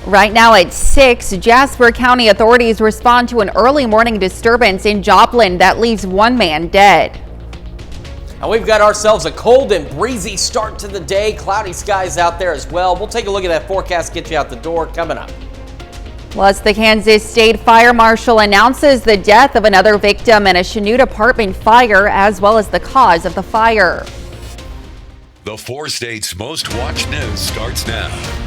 Right now at 6, Jasper County authorities respond to an early morning disturbance in Joplin that leaves one man dead. And we've got ourselves a cold and breezy start to the day. Cloudy skies out there as well. We'll take a look at that forecast, get you out the door coming up. Plus, the Kansas State Fire Marshal announces the death of another victim in a Chanute apartment fire, as well as the cause of the fire. The 4 states' most watched news starts now.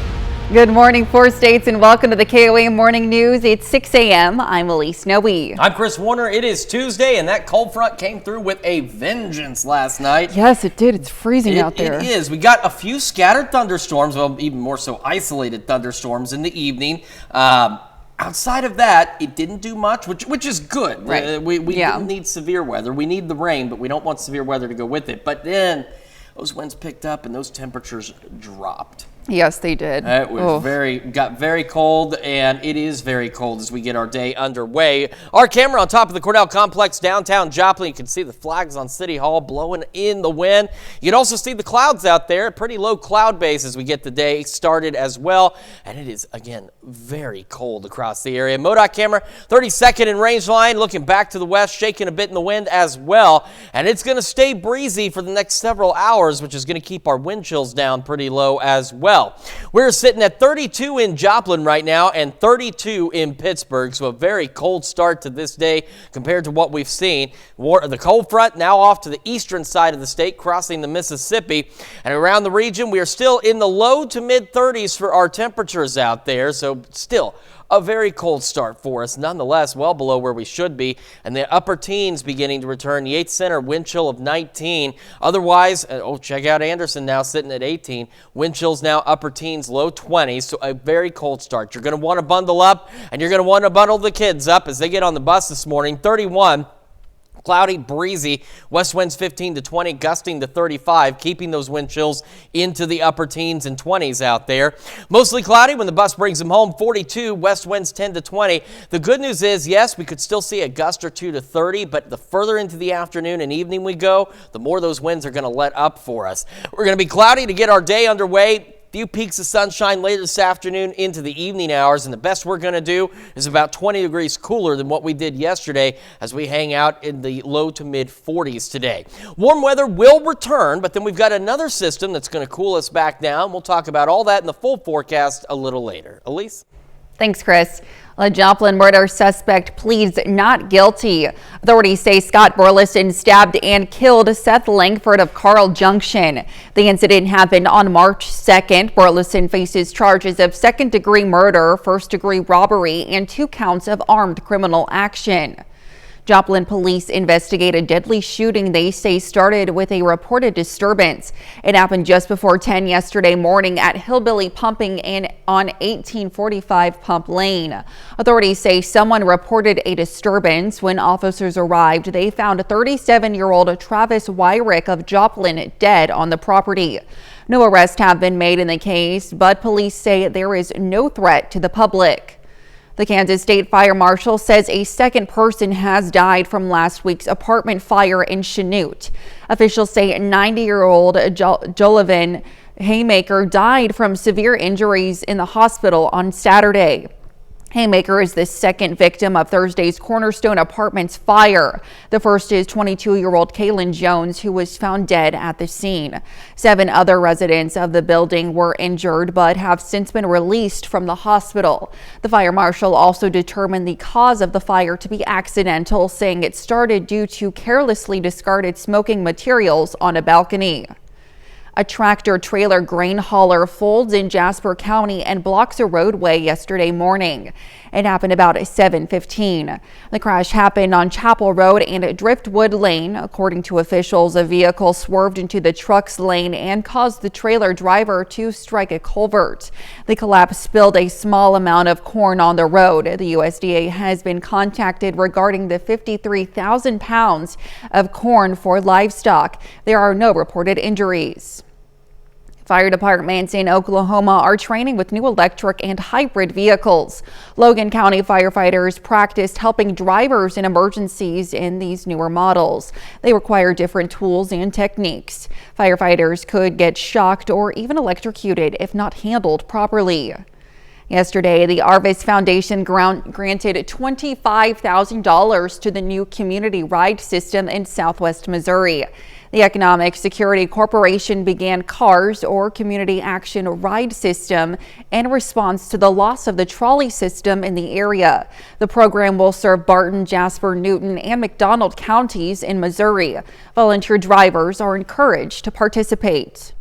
Good morning, 4 states, and welcome to the KOAM Morning News. It's 6 a.m. I'm Elise Noe. I'm Chris Warner. It is Tuesday, and that cold front came through with a vengeance last night. Yes, it did. It's freezing out there. It is. We got a few scattered thunderstorms, well, even more so isolated thunderstorms in the evening. Outside of that, it didn't do much, which is good. Right. We didn't need severe weather. We need the rain, but we don't want severe weather to go with it. But then those winds picked up and those temperatures dropped. Yes, they did. It was got very cold, and it is very cold as we get our day underway. Our camera on top of the Cornell Complex downtown Joplin. You can see the flags on City Hall blowing in the wind. You can also see the clouds out there, pretty low cloud base as we get the day started as well. And it is, again, very cold across the area. MoDOT camera, 32nd in range line, looking back to the west, shaking a bit in the wind as well. And it's going to stay breezy for the next several hours, which is going to keep our wind chills down pretty low as well. We're sitting at 32 in Joplin right now and 32 in Pittsburgh, so a very cold start to this day compared to what we've seen. The cold front now off to the eastern side of the state, crossing the Mississippi. And around the region, we are still in the low to mid 30s for our temperatures out there, so still a very cold start for us, nonetheless well below where we should be, and the upper teens beginning to return. Yates Center wind chill of 19. Otherwise, check out Anderson now sitting at 18. Wind chills now upper teens, low 20s, so a very cold start. You're going to want to bundle up, and you're going to want to bundle the kids up as they get on the bus this morning. 31. Cloudy, breezy, west winds 15 to 20, gusting to 35, keeping those wind chills into the upper teens and 20s out there. Mostly cloudy when the bus brings them home, 42, west winds 10 to 20. The good news is, yes, we could still see a gust or two to 30, but the further into the afternoon and evening we go, the more those winds are going to let up for us. We're going to be cloudy to get our day underway. Few peaks of sunshine later this afternoon into the evening hours, and the best we're going to do is about 20 degrees cooler than what we did yesterday as we hang out in the low to mid 40s today. Warm weather will return, but then we've got another system that's going to cool us back down. We'll talk about all that in the full forecast a little later. Elise? Thanks, Chris. A Joplin murder suspect pleads not guilty. Authorities say Scott Burleson stabbed and killed Seth Langford of Carl Junction. The incident happened on March 2nd. Burleson faces charges of second-degree murder, first-degree robbery, and 2 counts of armed criminal action. Joplin police investigate a deadly shooting they say started with a reported disturbance. It happened just before 10 yesterday morning at Hillbilly Pumping on 1845 Pump Lane. Authorities say someone reported a disturbance. When officers arrived, they found 37-year-old Travis Wyrick of Joplin dead on the property. No arrests have been made in the case, but police say there is no threat to the public. The Kansas State Fire Marshal says a second person has died from last week's apartment fire in Chanute. Officials say 90-year-old Jolivin Haymaker died from severe injuries in the hospital on Saturday. Haymaker is the second victim of Thursday's Cornerstone Apartments fire. The first is 22-year-old Kaylin Jones, who was found dead at the scene. 7 other residents of the building were injured but have since been released from the hospital. The fire marshal also determined the cause of the fire to be accidental, saying it started due to carelessly discarded smoking materials on a balcony. A tractor-trailer grain hauler folds in Jasper County and blocks a roadway yesterday morning. It happened about 7:15. The crash happened on Chapel Road and Driftwood Lane. According to officials, a vehicle swerved into the truck's lane and caused the trailer driver to strike a culvert. The collapse spilled a small amount of corn on the road. The USDA has been contacted regarding the 53,000 pounds of corn for livestock. There are no reported injuries. Fire departments in Oklahoma are training with new electric and hybrid vehicles. Logan County firefighters practiced helping drivers in emergencies in these newer models. They require different tools and techniques. Firefighters could get shocked or even electrocuted if not handled properly. Yesterday, the Arvis Foundation granted $25,000 to the new community ride system in Southwest Missouri. The Economic Security Corporation began CARS, or Community Action Ride System, in response to the loss of the trolley system in the area. The program will serve Barton, Jasper, Newton, and McDonald counties in Missouri. Volunteer drivers are encouraged to participate.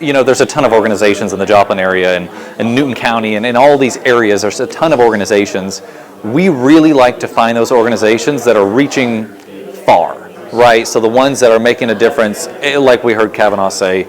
You know, there's a ton of organizations in the Joplin area and Newton County and in all these areas. There's a ton of organizations. We really like to find those organizations that are reaching far, right? So the ones that are making a difference, like we heard Kavanaugh say,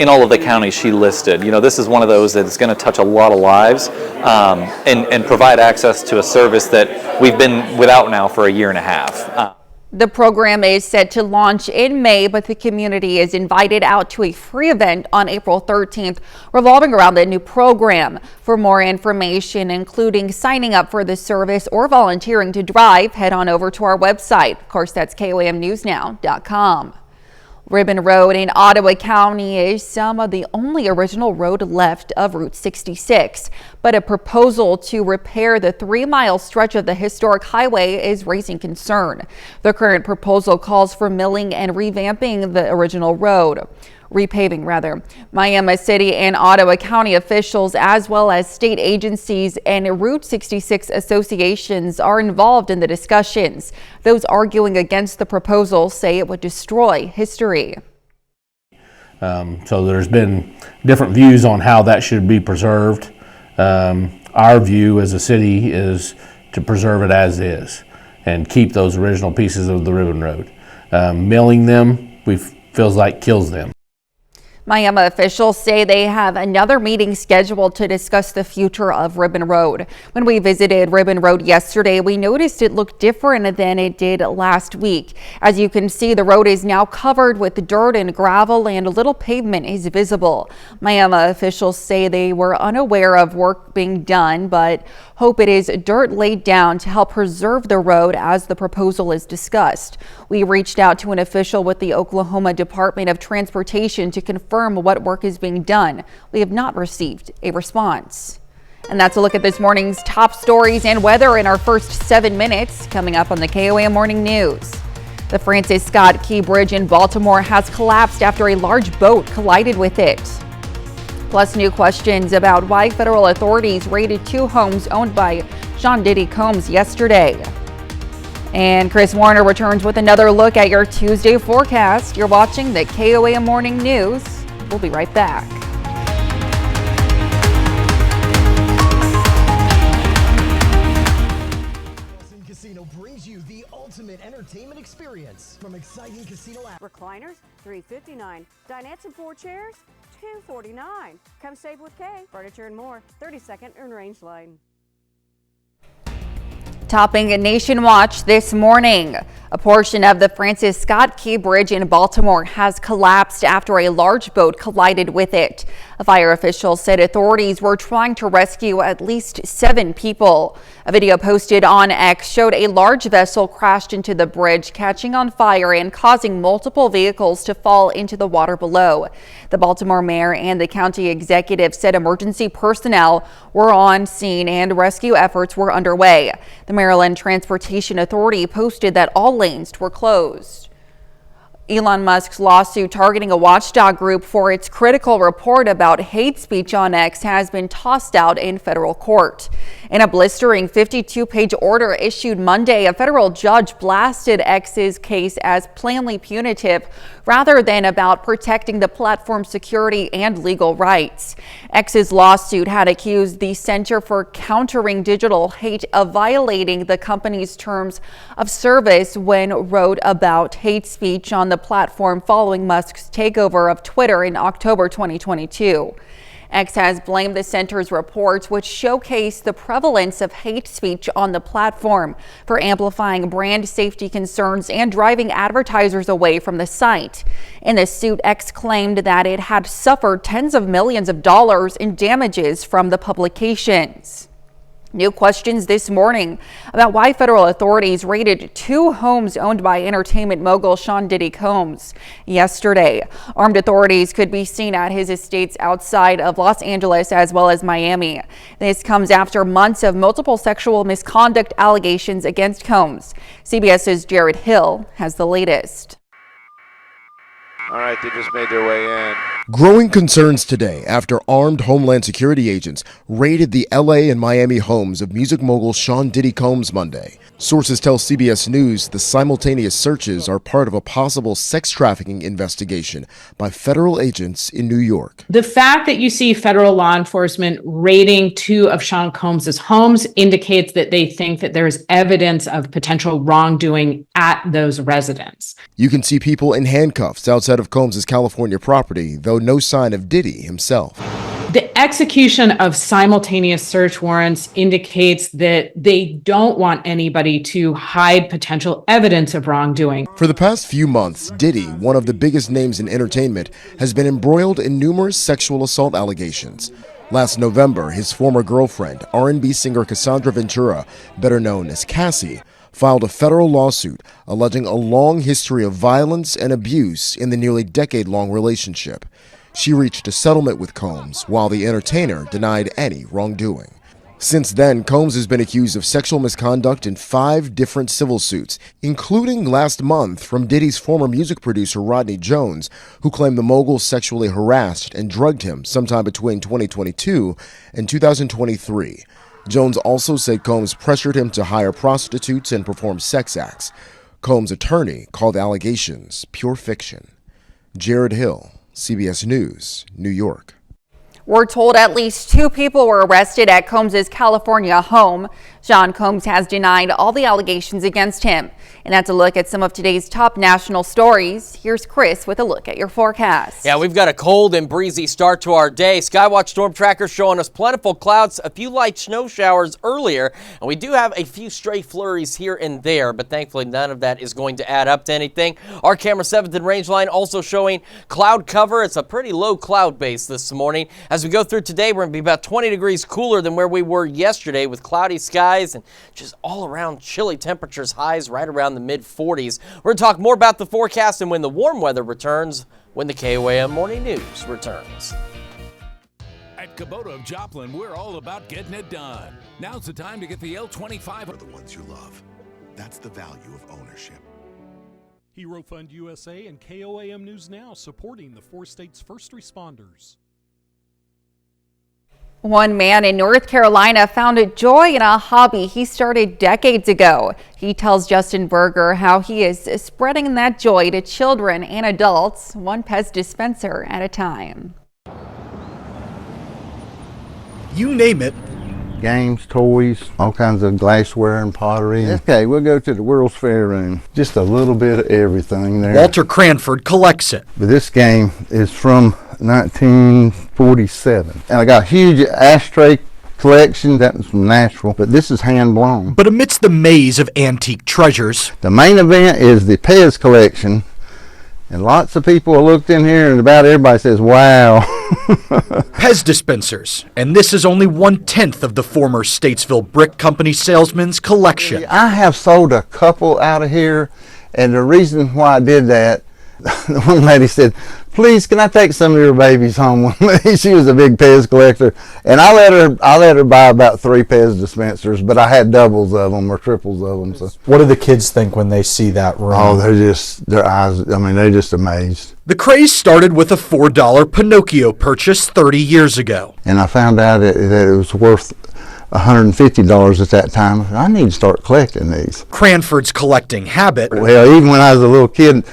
in all of the counties she listed. You know, this is one of those that's going to touch a lot of lives and provide access to a service that we've been without now for a year and a half. The program is set to launch in May, but the community is invited out to a free event on April 13th revolving around the new program. For more information, including signing up for the service or volunteering to drive, head on over to our website. Of course, that's KOAMnewsnow.com. Ribbon Road in Ottawa County is some of the only original road left of Route 66, but a proposal to repair the 3-mile stretch of the historic highway is raising concern. The current proposal calls for milling and revamping the original road. Repaving rather. Miami City and Ottawa County officials, as well as state agencies and Route 66 associations, are involved in the discussions. Those arguing against the proposal say it would destroy history. So there's been different views on how that should be preserved. Our view as a city is to preserve it as is and keep those original pieces of the Ribbon Road. Milling them, feels like kills them. Miami officials say they have another meeting scheduled to discuss the future of Ribbon Road. When we visited Ribbon Road yesterday, we noticed it looked different than it did last week. As you can see, the road is now covered with dirt and gravel and little pavement is visible. Miami officials say they were unaware of work being done, but hope it is dirt laid down to help preserve the road as the proposal is discussed. We reached out to an official with the Oklahoma Department of Transportation to confirm what work is being done. We have not received a response. And that's a look at this morning's top stories and weather in our first 7 minutes, coming up on the KOAM Morning News. The Francis Scott Key Bridge in Baltimore has collapsed after a large boat collided with it. Plus, new questions about why federal authorities raided 2 homes owned by Sean Diddy Combs yesterday. And Chris Warner returns with another look at your Tuesday forecast. You're watching the KOAM Morning News. We'll be right back. Casino brings you the ultimate entertainment experience from exciting casino recliners $359, dinettes and 4 chairs $249. Come save with K. Furniture and more. 32nd and Range Line. Topping Nation Watch this morning, a portion of the Francis Scott Key Bridge in Baltimore has collapsed after a large boat collided with it. A fire official said authorities were trying to rescue at least 7 people. A video posted on X showed a large vessel crashed into the bridge, catching on fire and causing multiple vehicles to fall into the water below. The Baltimore mayor and the county executive said emergency personnel were on scene and rescue efforts were underway. The Maryland Transportation Authority posted that all lanes were closed. Elon Musk's lawsuit targeting a watchdog group for its critical report about hate speech on X has been tossed out in federal court. In a blistering 52-page order issued Monday, a federal judge blasted X's case as plainly punitive rather than about protecting the platform's security and legal rights. X's lawsuit had accused the Center for Countering Digital Hate of violating the company's terms of service when wrote about hate speech on the platform following Musk's takeover of Twitter in October 2022. X has blamed the center's reports, which showcase the prevalence of hate speech on the platform, for amplifying brand safety concerns and driving advertisers away from the site. In the suit, X claimed that it had suffered tens of millions of dollars in damages from the publications. New questions this morning about why federal authorities raided 2 homes owned by entertainment mogul Sean Diddy Combs yesterday. Armed authorities could be seen at his estates outside of Los Angeles as well as Miami. This comes after months of multiple sexual misconduct allegations against Combs. CBS's Jared Hill has the latest. All right, they just made their way in. Growing concerns today after armed Homeland Security agents raided the LA and Miami homes of music mogul Sean Diddy Combs Monday. Sources tell CBS News the simultaneous searches are part of a possible sex trafficking investigation by federal agents in New York. The fact that you see federal law enforcement raiding 2 of Sean Combs' homes indicates that they think that there is evidence of potential wrongdoing at those residences. You can see people in handcuffs outside of Combs' California property, though no sign of Diddy himself. The execution of simultaneous search warrants indicates that they don't want anybody to hide potential evidence of wrongdoing. For the past few months, Diddy, one of the biggest names in entertainment, has been embroiled in numerous sexual assault allegations. Last November, his former girlfriend, R&B singer Cassandra Ventura, better known as Cassie, filed a federal lawsuit alleging a long history of violence and abuse in the nearly decade-long relationship. She reached a settlement with Combs, while the entertainer denied any wrongdoing. Since then, Combs has been accused of sexual misconduct in 5 different civil suits, including last month from Diddy's former music producer Rodney Jones, who claimed the mogul sexually harassed and drugged him sometime between 2022 and 2023. Jones also said Combs pressured him to hire prostitutes and perform sex acts. Combs' attorney called the allegations pure fiction. Jared Hill, CBS News, New York. We're told at least 2 people were arrested at Combs' California home. Sean Combs has denied all the allegations against him. And that's a look at some of today's top national stories. Here's Chris with a look at your forecast. Yeah, we've got a cold and breezy start to our day. Skywatch Storm Tracker showing us plentiful clouds, a few light snow showers earlier, and we do have a few stray flurries here and there, but thankfully none of that is going to add up to anything. Our camera 7th and range line also showing cloud cover. It's a pretty low cloud base this morning. As we go through today, we're going to be about 20 degrees cooler than where we were yesterday with cloudy skies and just all around chilly temperatures, highs right around the mid-40s. We're going to talk more about the forecast and when the warm weather returns when the KOAM Morning News returns. At Kubota of Joplin, we're all about getting it done. Now's the time to get the L25. For the ones you love. That's the value of ownership. Hero Fund USA and KOAM News Now supporting the 4 states' first responders. One man in North Carolina found joy in a hobby he started decades ago. He tells Justin Berger how he is spreading that joy to children and adults, one Pez dispenser at a time. You name it. Games, toys, all kinds of glassware and pottery. Okay, we'll go to the World's Fair room. Just a little bit of everything there. Walter Cranford collects it. But this game is from 1947. And I got a huge ashtray collection that was from Nashville, but this is hand blown. But amidst the maze of antique treasures, the main event is the Pez collection. And lots of people looked in here and about everybody says, wow. Pez dispensers. And this is only 1/10 of the former Statesville Brick Company salesman's collection. I have sold a couple out of here, and the reason why I did that, the one lady said, please, can I take some of your babies home with me? She was a big Pez collector, and I let her buy about 3 Pez dispensers, but I had doubles of them or triples of them. So. What do the kids think when they see that room? Oh, their eyes, I mean, they're just amazed. The craze started with a $4 Pinocchio purchase 30 years ago. And I found out that it was worth $150 at that time. I need to start collecting these. Cranford's collecting habit. Well, even when I was a little kid,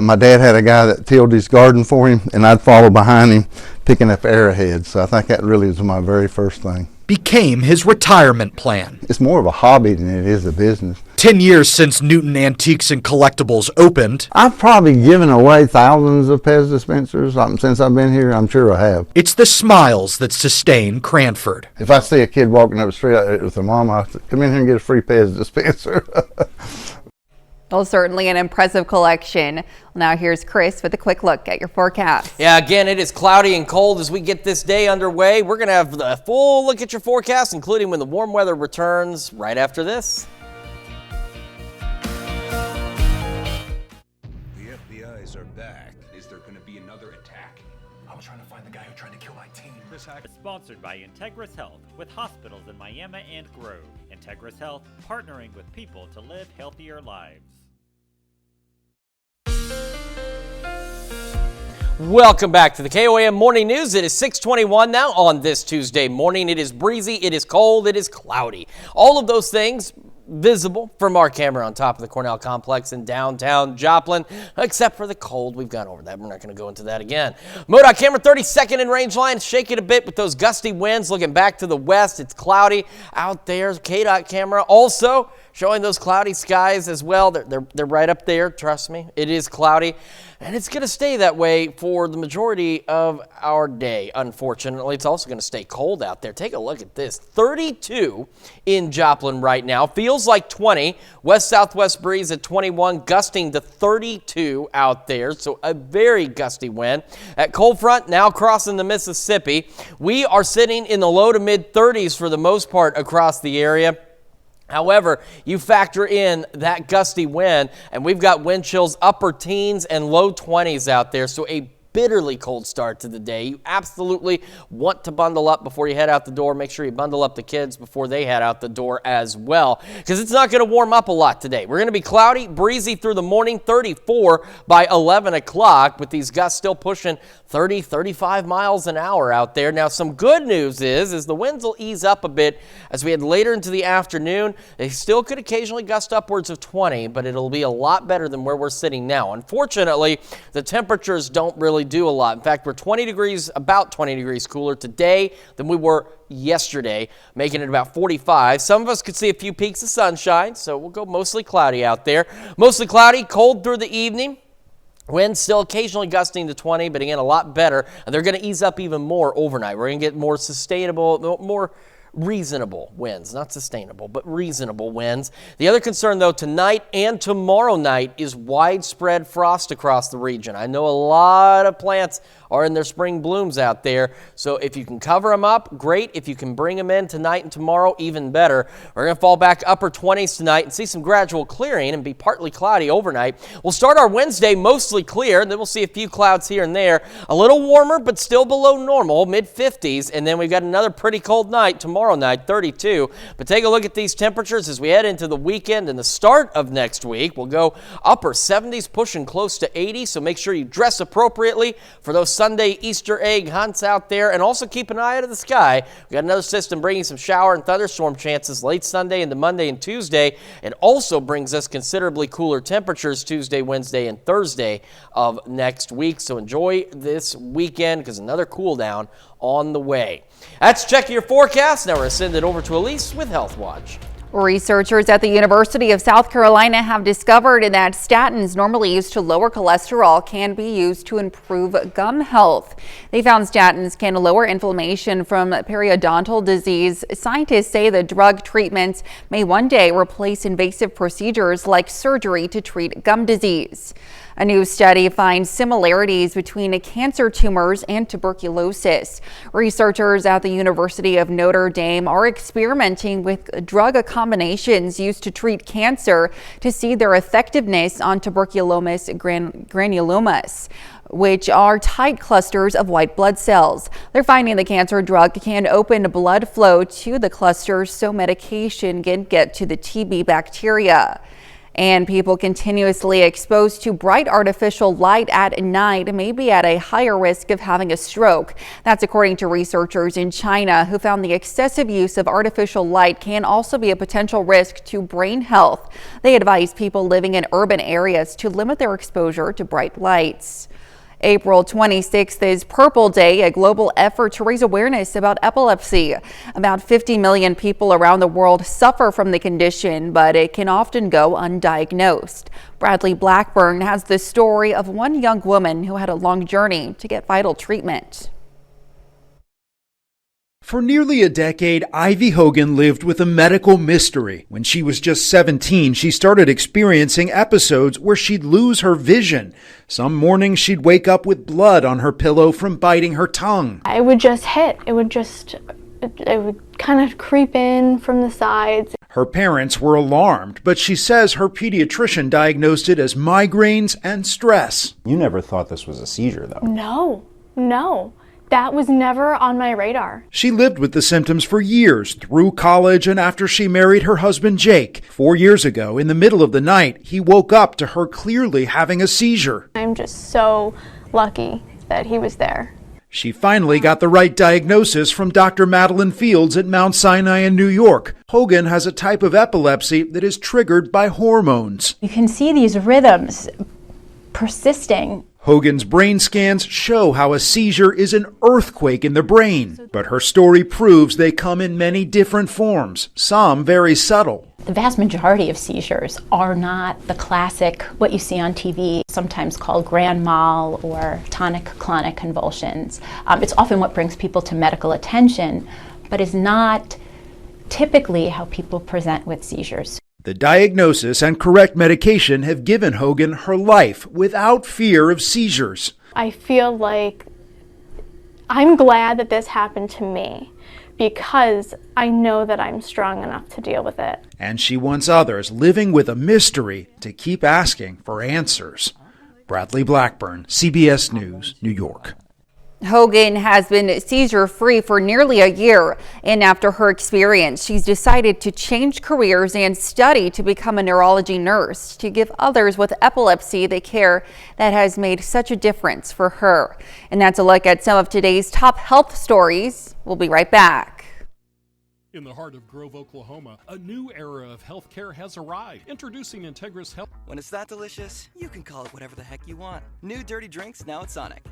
my dad had a guy that tilled his garden for him, and I'd follow behind him picking up arrowheads. So I think that really was my very first thing. Became his retirement plan. It's more of a hobby than it is a business. 10 years since Newton Antiques and Collectibles opened. I've probably given away thousands of Pez dispensers since I've been here. I'm sure I have. It's the smiles that sustain Cranford. If I see a kid walking up the street with their mom, I say, come in here and get a free Pez dispenser. Well, certainly an impressive collection. Well, now here's Chris with a quick look at your forecast. Yeah, again, it is cloudy and cold as we get this day underway. We're going to have the full look at your forecast, including when the warm weather returns right after this. The FBI's are back. Is there going to be another attack? I'm trying to find the guy who tried to kill my team. Sponsored by Integris Health, with hospitals in Miami and Grove. Integris Health, partnering with people to live healthier lives. Welcome back to the KOAM Morning News. It is 6:21 now on this Tuesday morning. It is breezy, it is cold, it is cloudy. All of those things visible from our camera on top of the Cornell Complex in downtown Joplin, except for the cold. We've gone over that. We're not going to go into that again. MoDOT camera 32nd in range line, shaking a bit with those gusty winds. Looking back to the west, it's cloudy out there. KDOT camera also showing those cloudy skies as well. They're right up there. Trust me, it is cloudy. And it's going to stay that way for the majority of our day. Unfortunately, it's also going to stay cold out there. Take a look at this. 32 in Joplin right now. Feels like 20. West-southwest breeze at 21, gusting to 32 out there. So a very gusty wind. At cold front, now crossing the Mississippi. We are sitting in the low to mid 30s for the most part across the area. However, you factor in that gusty wind, and we've got wind chills upper teens and low 20s out there, so a bitterly cold start to the day. You absolutely want to bundle up before you head out the door. Make sure you bundle up the kids before they head out the door as well, because it's not going to warm up a lot today. We're going to be cloudy, breezy through the morning, 34 by 11 o'clock, with these gusts still pushing 30, 35 miles an hour out there. Now, some good news is the winds will ease up a bit as we head later into the afternoon. They still could occasionally gust upwards of 20, but it'll be a lot better than where we're sitting now. Unfortunately, the temperatures don't really do a lot. In fact, we're about 20 degrees cooler today than we were yesterday, making it about 45. Some of us could see a few peaks of sunshine, so we'll go mostly cloudy out there. Mostly cloudy, cold through the evening. Winds still occasionally gusting to 20, but again, a lot better. And they're going to ease up even more overnight. We're going to get more sustainable, more reasonable winds, not sustainable, but reasonable winds. The other concern, though, tonight and tomorrow night is widespread frost across the region. I know a lot of plants are in their spring blooms out there, so if you can cover them up, great. If you can bring them in tonight and tomorrow, even better. We're going to fall back upper 20s tonight and see some gradual clearing and be partly cloudy overnight. We'll start our Wednesday mostly clear, and then we'll see a few clouds here and there. A little warmer, but still below normal, mid-50s, and then we've got another pretty cold night tomorrow night, 32. But take a look at these temperatures as we head into the weekend and the start of next week. We'll go upper 70s, pushing close to 80, so make sure you dress appropriately for those Sunday Easter egg hunts out there, and also keep an eye out of the sky. We've got another system bringing some shower and thunderstorm chances late Sunday into Monday and Tuesday. It also brings us considerably cooler temperatures Tuesday, Wednesday, and Thursday of next week. So enjoy this weekend, because another cool down on the way. That's Check Your Forecast. Now we're send it over to Elise with Health Watch. Researchers at the University of South Carolina have discovered that statins normally used to lower cholesterol can be used to improve gum health. They found statins can lower inflammation from periodontal disease. Scientists say the drug treatments may one day replace invasive procedures like surgery to treat gum disease. A new study finds similarities between cancer tumors and tuberculosis. Researchers at the University of Notre Dame are experimenting with drug combinations used to treat cancer to see their effectiveness on tuberculosis granulomas, which are tight clusters of white blood cells. They're finding the cancer drug can open blood flow to the clusters so medication can get to the TB bacteria. And people continuously exposed to bright artificial light at night may be at a higher risk of having a stroke. That's according to researchers in China, who found the excessive use of artificial light can also be a potential risk to brain health. They advise people living in urban areas to limit their exposure to bright lights. April 26th is Purple Day, a global effort to raise awareness about epilepsy. About 50 million people around the world suffer from the condition, but it can often go undiagnosed. Bradley Blackburn has the story of one young woman who had a long journey to get vital treatment. For nearly a decade, Ivy Hogan lived with a medical mystery. When she was just 17, she started experiencing episodes where she'd lose her vision. Some mornings she'd wake up with blood on her pillow from biting her tongue. It would just hit. It would kind of creep in from the sides. Her parents were alarmed, but she says her pediatrician diagnosed it as migraines and stress. You never thought this was a seizure, though? No. That was never on my radar. She lived with the symptoms for years, through college and after she married her husband Jake. 4 years ago, in the middle of the night, he woke up to her clearly having a seizure. I'm just so lucky that he was there. She finally got the right diagnosis from Dr. Madeline Fields at Mount Sinai in New York. Hogan has a type of epilepsy that is triggered by hormones. You can see these rhythms persisting. Hogan's brain scans show how a seizure is an earthquake in the brain, but her story proves they come in many different forms, some very subtle. The vast majority of seizures are not the classic, what you see on TV, sometimes called grand mal or tonic-clonic convulsions. It's often what brings people to medical attention, but is not typically how people present with seizures. The diagnosis and correct medication have given Hogan her life without fear of seizures. I feel like I'm glad that this happened to me because I know that I'm strong enough to deal with it. And she wants others living with a mystery to keep asking for answers. Bradley Blackburn, CBS News, New York. Hogan has been seizure-free for nearly a year, and after her experience, she's decided to change careers and study to become a neurology nurse to give others with epilepsy the care that has made such a difference for her. And that's a look at some of today's top health stories. We'll be right back. In the heart of Grove, Oklahoma, a new era of healthcare has arrived. Introducing Integris Health. When it's that delicious, you can call it whatever the heck you want. New dirty drinks now at Sonic.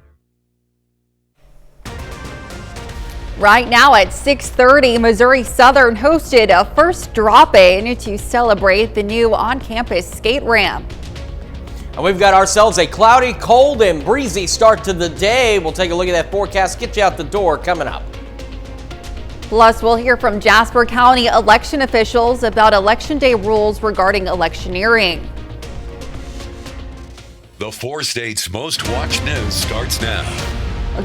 Right now at 6:30, Missouri Southern hosted a first drop-in to celebrate the new on-campus skate ramp. And we've got ourselves a cloudy, cold, and breezy start to the day. We'll take a look at that forecast, get you out the door coming up. Plus, we'll hear from Jasper County election officials about Election Day rules regarding electioneering. The 4 states' most watched news starts now.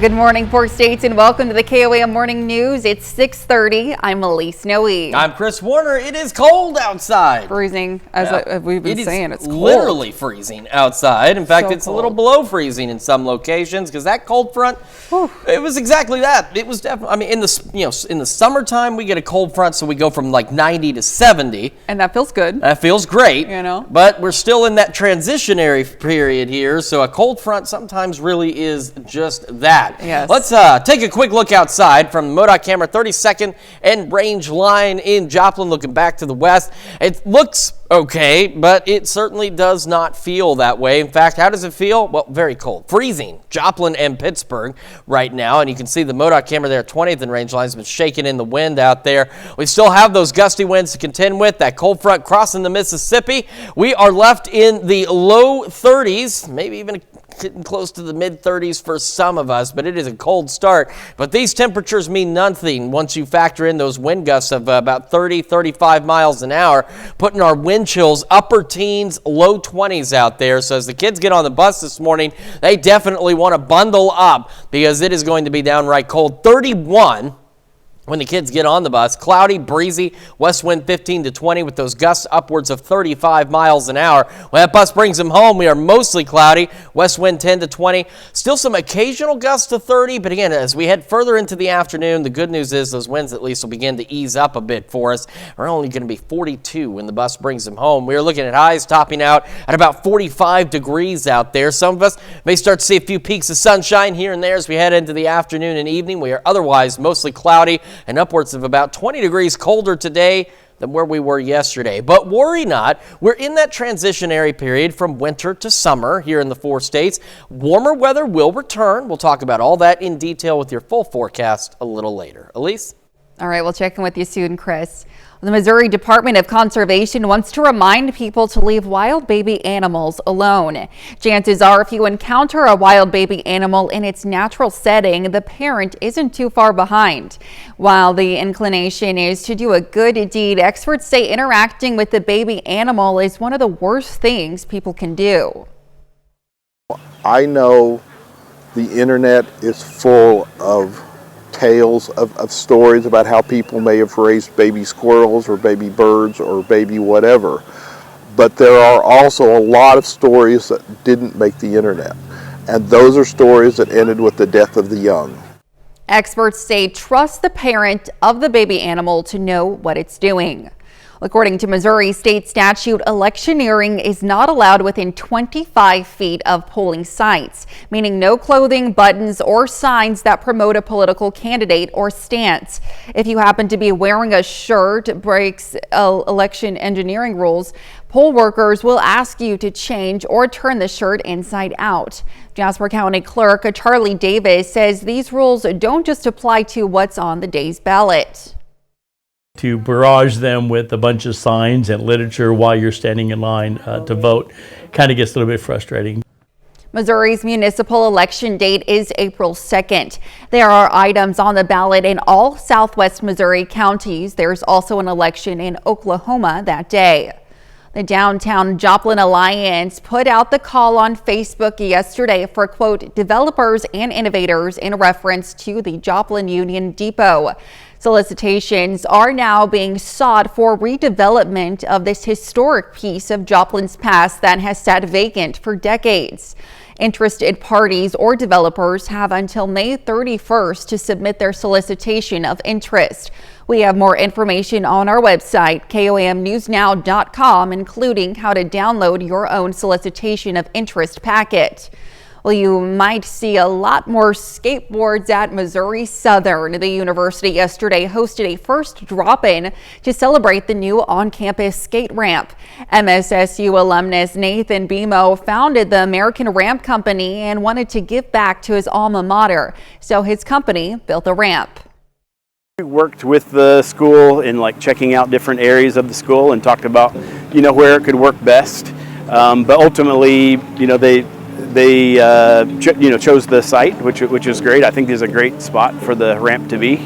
Good morning, 4 states, and welcome to the KOAM Morning News. It's 6:30. I'm Elise Snowy. I'm Chris Warner. It is cold outside. Freezing, as we've been saying. It's cold. Literally freezing outside. In fact, it's cold. a little below freezing in some locations because that cold front, it was exactly that. It was definitely. I mean, in the summertime we get a cold front, so we go from like 90 to 70, and that feels good. That feels great. You know, but we're still in that transitionary period here, so a cold front sometimes really is just that. Yes. Let's take a quick look outside from the MoDOT camera 32nd and range line in Joplin, looking back to the west. It looks okay, but it certainly does not feel that way. In fact, how does it feel? Well, very cold. Freezing. Joplin and Pittsburgh right now, and you can see the MoDOT camera there, 20th and range line has been shaking in the wind out there. We still have those gusty winds to contend with. That cold front crossing the Mississippi. We are left in the low 30s, maybe even getting close to the mid-30s for some of us, but it is a cold start. But these temperatures mean nothing once you factor in those wind gusts of about 30, 35 miles an hour, putting our wind chills upper teens, low 20s out there. So as the kids get on the bus this morning, they definitely want to bundle up because it is going to be downright cold. 31 when the kids get on the bus. Cloudy, breezy, west wind 15 to 20 with those gusts upwards of 35 miles an hour. When that bus brings them home, we are mostly cloudy, west wind 10 to 20. Still some occasional gusts to 30, but again, as we head further into the afternoon, the good news is those winds at least will begin to ease up a bit for us. We're only going to be 42 when the bus brings them home. We are looking at highs topping out at about 45 degrees out there. Some of us may start to see a few peaks of sunshine here and there as we head into the afternoon and evening. We are otherwise mostly cloudy and upwards of about 20 degrees colder today than where we were yesterday. But worry not, we're in that transitionary period from winter to summer here in the 4 states. Warmer weather will return. We'll talk about all that in detail with your full forecast a little later. Elise? All right, we'll check in with you soon, Chris. The Missouri Department of Conservation wants to remind people to leave wild baby animals alone. Chances are if you encounter a wild baby animal in its natural setting, the parent isn't too far behind. While the inclination is to do a good deed, experts say interacting with the baby animal is one of the worst things people can do. I know the internet is full of tales of stories about how people may have raised baby squirrels or baby birds or baby whatever. But there are also a lot of stories that didn't make the internet. And those are stories that ended with the death of the young. Experts say trust the parent of the baby animal to know what it's doing. According to Missouri state statute, electioneering is not allowed within 25 feet of polling sites, meaning no clothing, buttons, or signs that promote a political candidate or stance. If you happen to be wearing a shirt breaks election engineering rules, poll workers will ask you to change or turn the shirt inside out. Jasper County Clerk Charlie Davis says these rules don't just apply to what's on the day's ballot. To barrage them with a bunch of signs and literature while you're standing in line to vote kind of gets a little bit frustrating. Missouri's municipal election date is April 2nd. There are items on the ballot in all southwest Missouri counties. There's also an election in Oklahoma that day. The Downtown Joplin Alliance put out the call on Facebook yesterday for, quote, developers and innovators in reference to the Joplin Union Depot. Solicitations are now being sought for redevelopment of this historic piece of Joplin's past that has sat vacant for decades. Interested parties or developers have until May 31st to submit their solicitation of interest. We have more information on our website, KOAMnewsnow.com, including how to download your own solicitation of interest packet. Well, you might see a lot more skateboards at Missouri Southern. The university yesterday hosted a first drop-in to celebrate the new on-campus skate ramp. MSSU alumnus Nathan Bemo founded the American Ramp Company and wanted to give back to his alma mater, so his company built a ramp. We worked with the school in checking out different areas of the school and talked about, where it could work best. But ultimately, they chose the site, which is great. I think is a great spot for the ramp to be.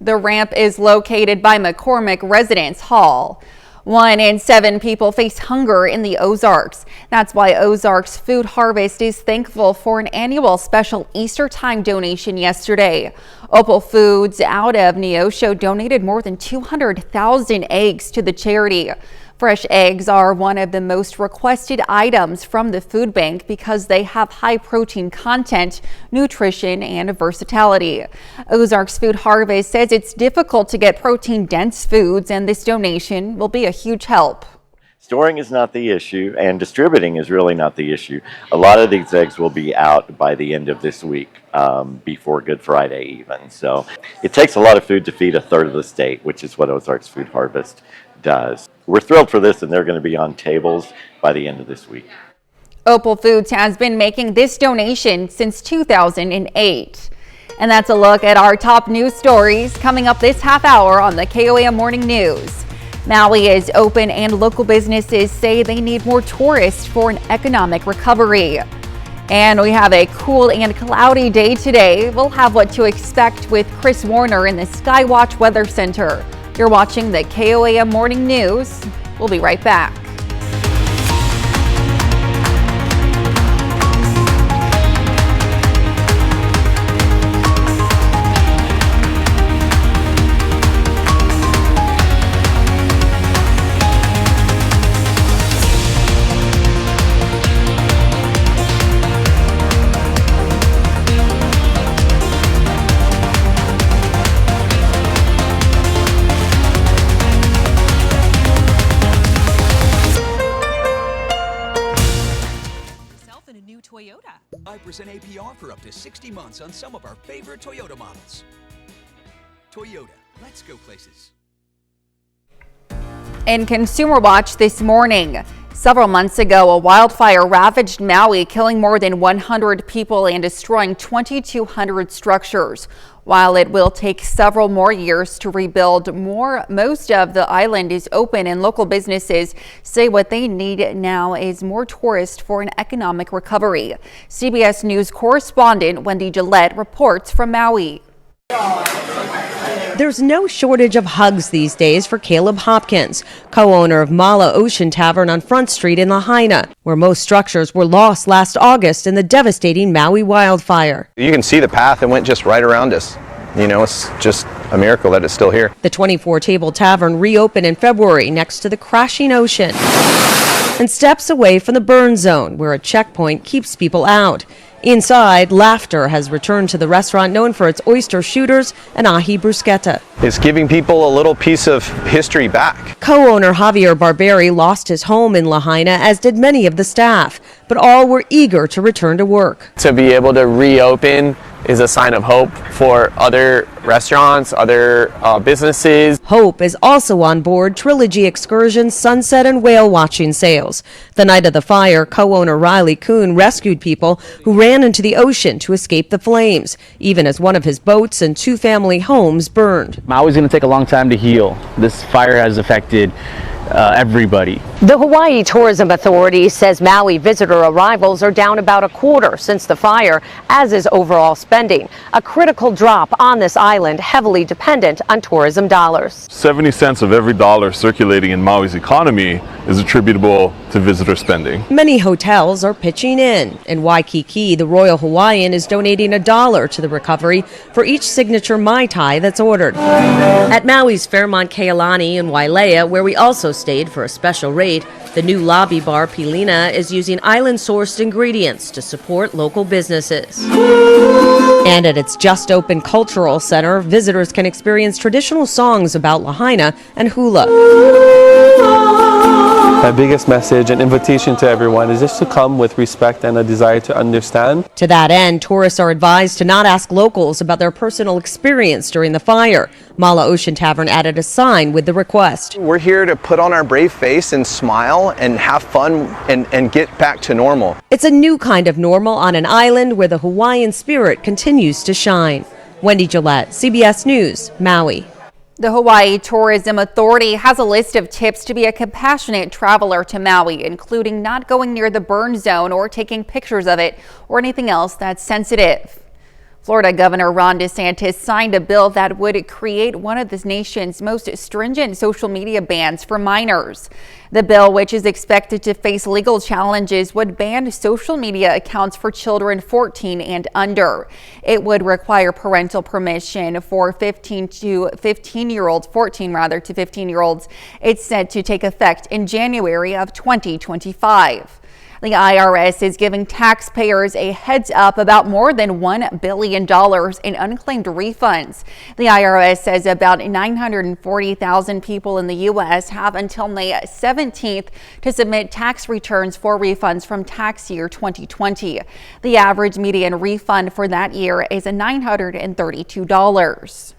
The ramp is located by McCormick Residence Hall. 1 in 7 people face hunger in the Ozarks. That's why Ozarks Food Harvest is thankful for an annual special Easter time donation yesterday. Opal Foods out of Neosho donated more than 200,000 eggs to the charity. Fresh eggs are one of the most requested items from the food bank because they have high protein content, nutrition, and versatility. Ozarks Food Harvest says it's difficult to get protein-dense foods, and this donation will be a huge help. Storing is not the issue, and distributing is really not the issue. A lot of these eggs will be out by the end of this week, before Good Friday even. So it takes a lot of food to feed a third of the state, which is what Ozarks Food Harvest does. We're thrilled for this, and they're going to be on tables by the end of this week. Opal Foods has been making this donation since 2008. And that's a look at our top news stories coming up this half hour on the KOAM Morning News. Maui is open and local businesses say they need more tourists for an economic recovery. And we have a cool and cloudy day today. We'll have what to expect with Chris Warner in the Skywatch Weather Center. You're watching the KOAM Morning News. We'll be right back. Toyota. 5% APR for up to 60 months on some of our favorite Toyota models. Toyota, let's go places. In Consumer Watch this morning, several months ago, a wildfire ravaged Maui, killing more than 100 people and destroying 2,200 structures. While it will take several more years to rebuild, most of the island is open, and local businesses say what they need now is more tourists for an economic recovery. CBS News correspondent Wendy Gillette reports from Maui. There's no shortage of hugs these days for Caleb Hopkins, co-owner of Mala Ocean Tavern on Front Street in Lahaina, where most structures were lost last August in the devastating Maui wildfire. You can see the path. It went just right around us. You know, it's just a miracle that it's still here. The 24-table tavern reopened in February next to the crashing ocean and steps away from the burn zone, where a checkpoint keeps people out. Inside, laughter has returned to the restaurant, known for its oyster shooters and ahi bruschetta. It's giving people a little piece of history back. Co-owner Javier Barberi lost his home in Lahaina, as did many of the staff, but all were eager to return to work. To be able to reopen is a sign of hope for other restaurants, other businesses. Hope is also on board Trilogy excursions, sunset, and whale watching sales. The night of the fire, co-owner Riley Kuhn rescued people who ran into the ocean to escape the flames, even as one of his boats and 2 family homes burned. Maui's going to take a long time to heal. This fire has affected everybody. The Hawaii Tourism Authority says Maui visitor arrivals are down about a quarter since the fire, as is overall spending. A critical drop on this island, heavily dependent on tourism dollars. 70 cents of every dollar circulating in Maui's economy is attributable to visitor spending. Many hotels are pitching in. In Waikiki, the Royal Hawaiian is donating $1 to the recovery for each signature Mai Tai that's ordered. At Maui's Fairmont Kealani in Wailea, where we also stayed for a special rate, the new lobby bar Pilina is using island-sourced ingredients to support local businesses. And at its just-opened cultural center, visitors can experience traditional songs about Lahaina and hula. My biggest message and invitation to everyone is just to come with respect and a desire to understand. To that end, tourists are advised to not ask locals about their personal experience during the fire. Mala Ocean Tavern added a sign with the request. We're here to put on our brave face and smile and have fun and get back to normal. It's a new kind of normal on an island where the Hawaiian spirit continues to shine. Wendy Gillette, CBS News, Maui. The Hawaii Tourism Authority has a list of tips to be a compassionate traveler to Maui, including not going near the burn zone or taking pictures of it or anything else that's sensitive. Florida Governor Ron DeSantis signed a bill that would create one of the nation's most stringent social media bans for minors. The bill, which is expected to face legal challenges, would ban social media accounts for children 14 and under. It would require parental permission for 14 to 15-year-olds. It's set to take effect in January of 2025. The IRS is giving taxpayers a heads up about more than $1 billion in unclaimed refunds. The IRS says about 940,000 people in the U.S. have until May 17th to submit tax returns for refunds from tax year 2020. The average median refund for that year is $932.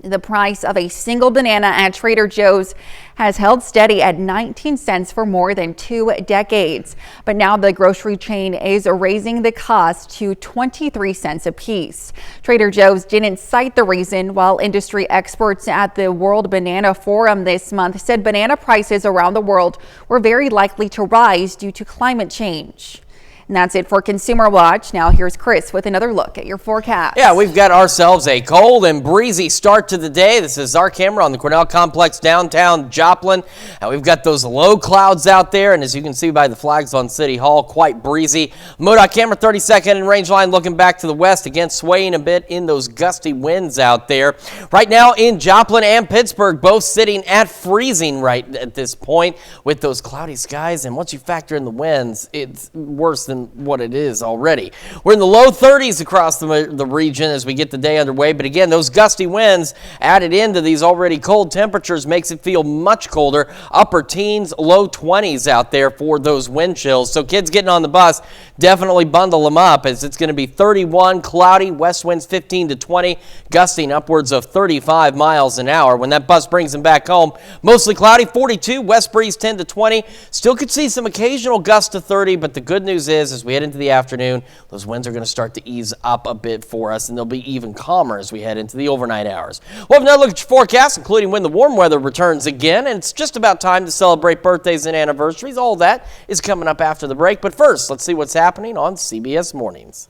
The price of a single banana at Trader Joe's has held steady at 19 cents for more than 2 decades. But now the grocery chain is raising the cost to 23 cents a piece. Trader Joe's didn't cite the reason, while industry experts at the World Banana Forum this month said banana prices around the world were very likely to rise due to climate change. And that's it for Consumer Watch. Now here's Chris with another look at your forecast. Yeah, we've got ourselves a cold and breezy start to the day. This is our camera on the Cornell Complex downtown Joplin. And we've got those low clouds out there, and as you can see by the flags on City Hall, quite breezy. MoDOT camera 32nd and range line looking back to the west, again swaying a bit in those gusty winds out there. Right now in Joplin and Pittsburgh, both sitting at freezing right at this point with those cloudy skies. And once you factor in the winds, it's worse than than what it is already. We're in the low 30s across the region as we get the day underway. But again, those gusty winds added into these already cold temperatures makes it feel much colder. Upper teens, low 20s out there for those wind chills. So kids getting on the bus, definitely bundle them up as it's going to be 31, cloudy, west winds 15 to 20, gusting upwards of 35 miles an hour. When that bus brings them back home, mostly cloudy, 42, west breeze 10 to 20. Still could see some occasional gusts to 30, but the good news is as we head into the afternoon, those winds are going to start to ease up a bit for us, and they'll be even calmer as we head into the overnight hours. We'll have another look at your forecast, including when the warm weather returns again, and it's just about time to celebrate birthdays and anniversaries. All that is coming up after the break, but first, let's see what's happening on CBS Mornings.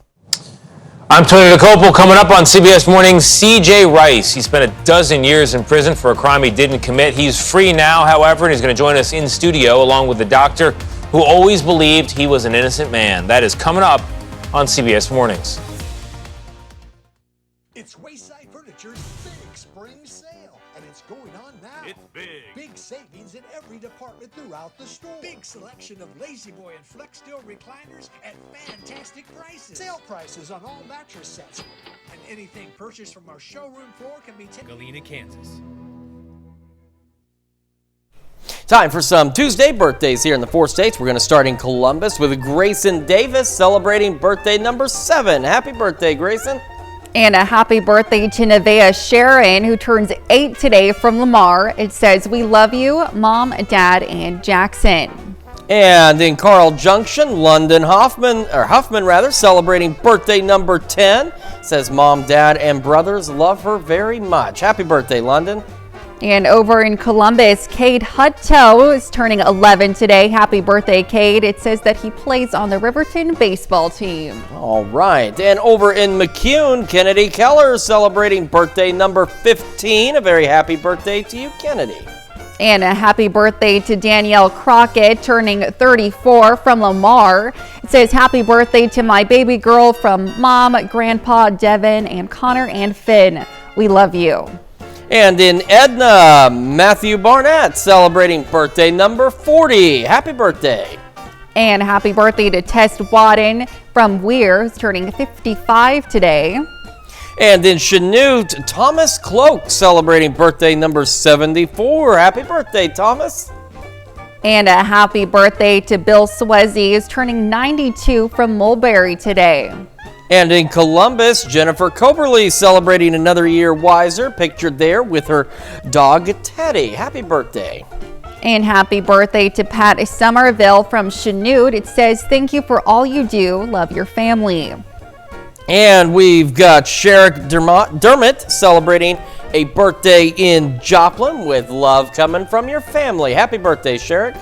I'm Tony DeCopel. Coming up on CBS Mornings, C.J. Rice. He spent a dozen years in prison for a crime he didn't commit. He's free now, however, and he's going to join us in studio along with the doctor who always believed he was an innocent man. That is coming up on CBS Mornings. It's Wayside Furniture's big spring sale, and it's going on now. It's big. Big savings in every department throughout the store. Big selection of Lazy Boy and Flex Steel recliners at fantastic prices. Sale prices on all mattress sets. And anything purchased from our showroom floor can be Galena, Kansas. Time for some Tuesday birthdays here in the 4 states. We're going to start in Columbus with Grayson Davis celebrating birthday number 7. Happy birthday, Grayson. And a happy birthday to Nevaeh Sharon, who turns 8 today from Lamar. It says, "We love you, Mom, Dad, and Jackson." And in Carl Junction, London Huffman, celebrating birthday number 10. It says, "Mom, Dad, and brothers love her very much." Happy birthday, London. And over in Columbus, Cade Hutto is turning 11 today. Happy birthday, Cade. It says that he plays on the Riverton baseball team. All right. And over in McCune, Kennedy Keller celebrating birthday number 15. A very happy birthday to you, Kennedy. And a happy birthday to Danielle Crockett, turning 34 from Lamar. It says, "Happy birthday to my baby girl from Mom, Grandpa, Devin, and Connor and Finn. We love you." And in Edna, Matthew Barnett celebrating birthday number 40. Happy birthday. And happy birthday to Tess Wadden from Weir, who's turning 55 today. And in Chanute, Thomas Cloak celebrating birthday number 74. Happy birthday, Thomas. And a happy birthday to Bill Swezzy, who's turning 92 from Mulberry today. And in Columbus, Jennifer Coberly celebrating another year wiser, pictured there with her dog Teddy. Happy birthday. And happy birthday to Pat Somerville from Chanute. It says, "Thank you for all you do. Love your family." And we've got Sherrick Dermott celebrating a birthday in Joplin with love coming from your family. Happy birthday, Sherrick.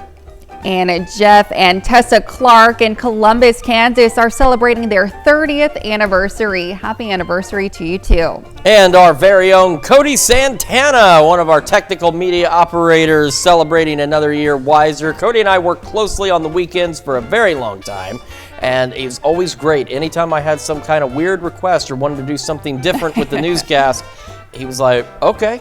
And Jeff and Tessa Clark in Columbus, Kansas are celebrating their 30th anniversary. Happy anniversary to you too. And our very own Cody Santana, one of our technical media operators, celebrating another year wiser. Cody and I worked closely on the weekends for a very long time, and it was always great. Anytime I had some kind of weird request or wanted to do something different with the newscast, he was like, okay.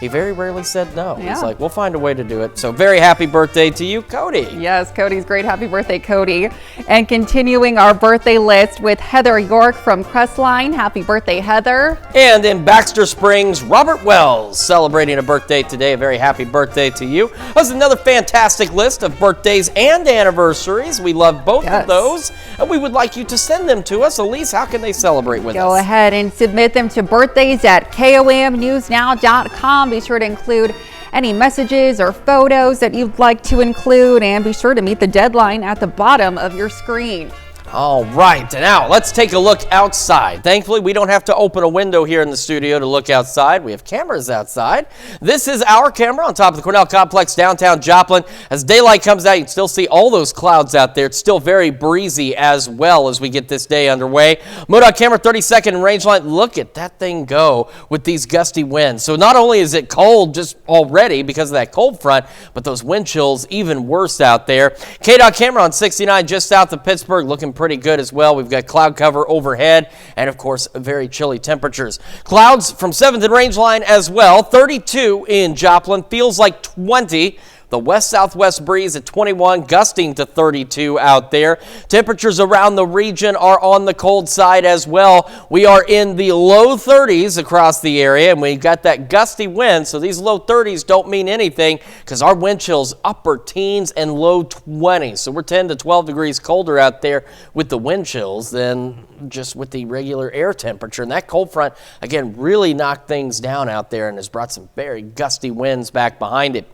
He very rarely said no. Yeah. He's like, we'll find a way to do it. So very happy birthday to you, Cody. Yes, Cody's great. Happy birthday, Cody. And continuing our birthday list with Heather York from Crestline. Happy birthday, Heather. And in Baxter Springs, Robert Wells celebrating a birthday today. A very happy birthday to you. That's another fantastic list of birthdays and anniversaries. We love both of those. And we would like you to send them to us. Elise, how can they celebrate with us? Go ahead and submit them to birthdays@KOAMnewsnow.com. Be sure to include any messages or photos that you'd like to include, and be sure to meet the deadline at the bottom of your screen. All right, now let's take a look outside. Thankfully, we don't have to open a window here in the studio to look outside. We have cameras outside. This is our camera on top of the Cornell Complex, downtown Joplin. As daylight comes out, you can still see all those clouds out there. It's still very breezy as well as we get this day underway. MoDOT camera 32nd range line. Look at that thing go with these gusty winds. So not only is it cold just already because of that cold front, but those wind chills even worse out there. KDOT camera on 69 just south of Pittsburgh, looking pretty good as well. We've got cloud cover overhead and, of course, very chilly temperatures. Clouds from 7th and range line as well. 32 in Joplin. Feels like 20 The west-southwest breeze at 21, gusting to 32 out there. Temperatures around the region are on the cold side as well. We are in the low 30s across the area, and we've got that gusty wind, so these low 30s don't mean anything because our wind chill's upper teens and low 20s. So we're 10 to 12 degrees colder out there with the wind chills than just with the regular air temperature. And that cold front, again, really knocked things down out there and has brought some very gusty winds back behind it.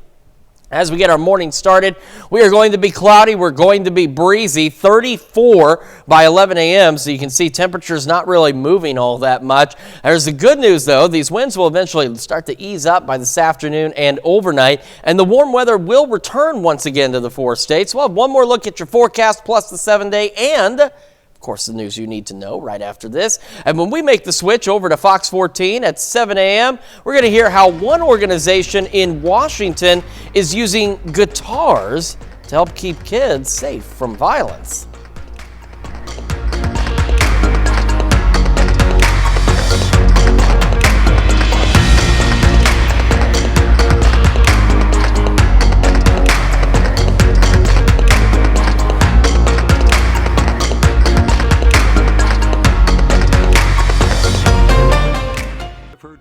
As we get our morning started, we are going to be cloudy. We're going to be breezy, 34 by 11 a.m. So you can see temperatures not really moving all that much. There's the good news, though. These winds will eventually start to ease up by this afternoon and overnight. And the warm weather will return once again to the 4 states. We'll have one more look at your forecast plus the 7-day and, of course, the news you need to know right after this. And when we make the switch over to Fox 14 at 7 a.m., we're going to hear how one organization in Washington is using guitars to help keep kids safe from violence.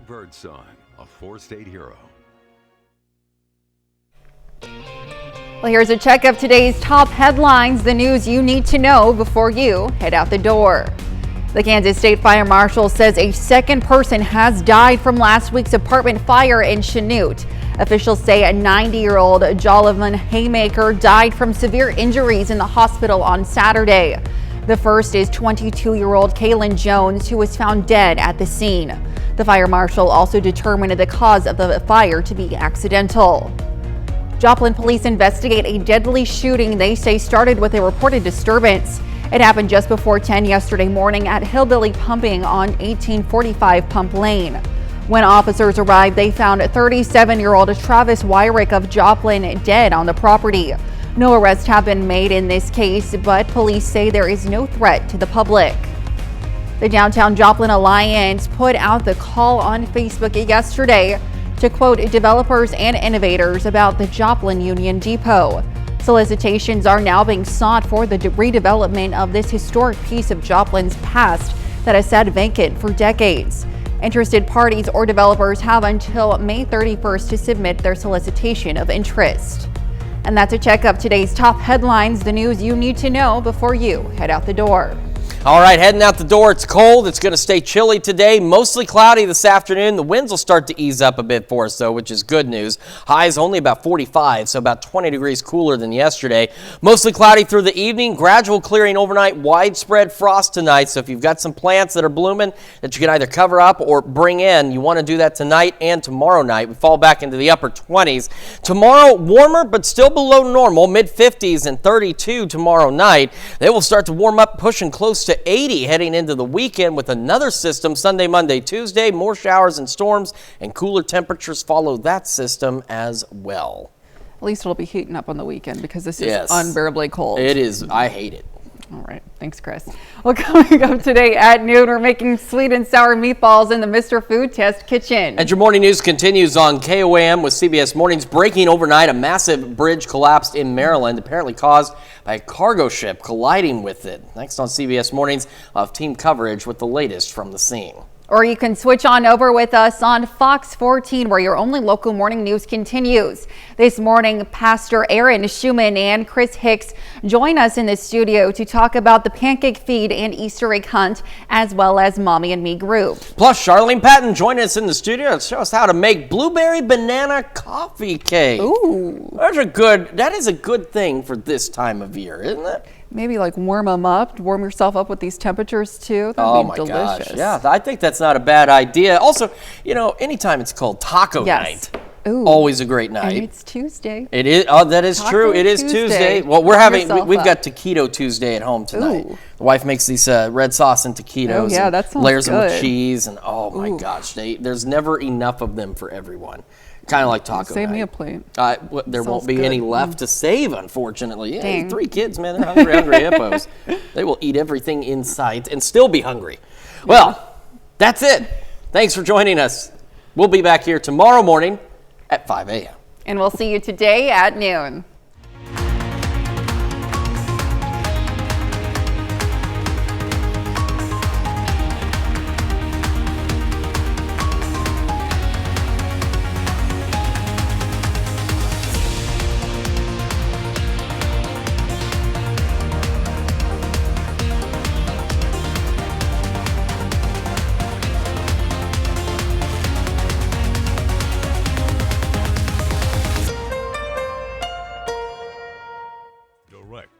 Birdsong, a 4-state hero. Well, here's a check of today's top headlines, the news you need to know before you head out the door. The Kansas State Fire Marshal says a second person has died from last week's apartment fire in Chanute. Officials say a 90-year-old Jollivan Haymaker died from severe injuries in the hospital on Saturday. The first is 22-year-old Kaylin Jones, who was found dead at the scene. The fire marshal also determined the cause of the fire to be accidental. Joplin police investigate a deadly shooting they say started with a reported disturbance. It happened just before 10 yesterday morning at Hillbilly Pumping on 1845 Pump Lane. When officers arrived, they found 37-year-old Travis Wyrick of Joplin dead on the property. No arrests have been made in this case, but police say there is no threat to the public. The Downtown Joplin Alliance put out the call on Facebook yesterday to quote developers and innovators about the Joplin Union Depot. Solicitations are now being sought for the redevelopment of this historic piece of Joplin's past that has sat vacant for decades. Interested parties or developers have until May 31st to submit their solicitation of interest. And that's a check of today's top headlines, the news you need to know before you head out the door. All right, heading out the door, it's cold. It's going to stay chilly today, mostly cloudy this afternoon. The winds will start to ease up a bit for us, though, which is good news. Highs only about 45, so about 20 degrees cooler than yesterday. Mostly cloudy through the evening, gradual clearing overnight, widespread frost tonight. So if you've got some plants that are blooming that you can either cover up or bring in, you want to do that tonight and tomorrow night. We fall back into the upper 20s. Tomorrow, warmer, but still below normal, mid-50s and 32 tomorrow night. They will start to warm up, pushing close to 80 heading into the weekend with another system Sunday, Monday, Tuesday. More showers and storms and cooler temperatures follow that system as well. At least it'll be heating up on the weekend because this is unbearably cold. It is. I hate it. All right. Thanks, Chris. Well, coming up today at noon, we're making sweet and sour meatballs in the Mr. Food Test kitchen. And your morning news continues on KOAM with CBS Mornings. Breaking overnight, a massive bridge collapsed in Maryland, apparently caused by a cargo ship colliding with it. Next on CBS Mornings, I'll have team coverage with the latest from the scene. Or you can switch on over with us on Fox 14, where your only local morning news continues. This morning, Pastor Aaron Schumann and Chris Hicks join us in the studio to talk about the pancake feed and Easter egg hunt, as well as Mommy and Me group. Plus, Charlene Patton joined us in the studio to show us how to make blueberry banana coffee cake. Ooh. That is a good thing for this time of year, isn't it? Maybe like warm yourself up with these temperatures too. That'd be delicious. Gosh. Yeah, I think that's not a bad idea. Also, anytime it's called taco night, always a great night. And it's Tuesday. It is. Oh, that is true. It is Tuesday. Well, we've got Taquito Tuesday at home tonight. Ooh. The wife makes these red sauce and taquitos. Oh, yeah, that sounds layers good. them with cheese, and oh my gosh, there's never enough of them for everyone. Kind of like taco Save night. me a plate. There won't be any left to save, unfortunately. Yeah, Dang. 3 kids, man. They're hungry hippos. They will eat everything in sight and still be hungry. Well, that's it. Thanks for joining us. We'll be back here tomorrow morning at 5 a.m. And we'll see you today at noon.